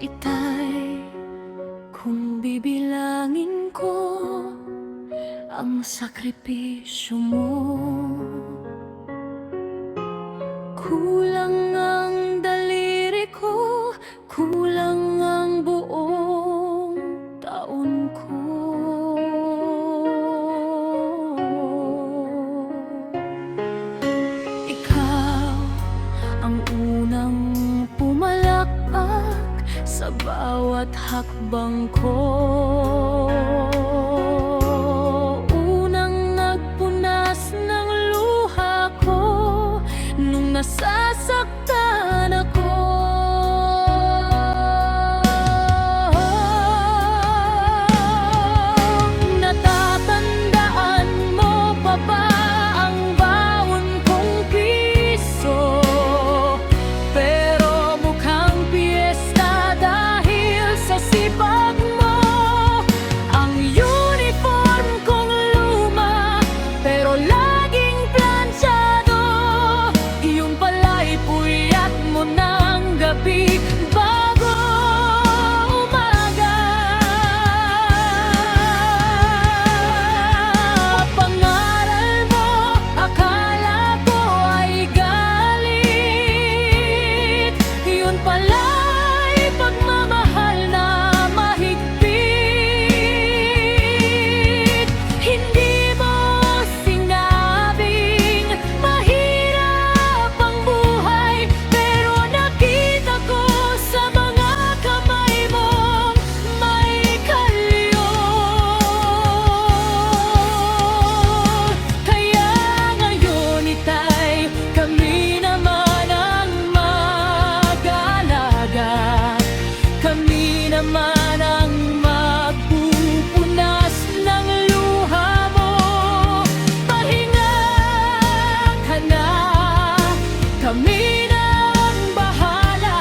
itay, kung bibilangin ko ang sakripisyo mo, kulang ang daliri ko, kulang ang buong taon ko. Ikaw ang unang pumalakpak sa bawat hakbang ko, unang nagpunas ng luha ko nung nasasaktan ako. Natatandaan mo pa ba ang baon kong piso? Pero mukhang piyesta dahil sa sipag mo. Ang uniform kong luma pero laging planchado, iyong pala'y puyat mo ng gabi bago umaga. Pangaral mo, akala ko ay galit, yun pala'y pagmamahal na mahigpit. Hindi mo sinabing mahirap ang buhay, pero nakita ko sa mga kamay mong may kalyo. Kaya ngayon itay, kami naman ang mag-aalaga, kami naman ang magpupunas ng luha mo. Pahinga ka na, kami na ang bahala.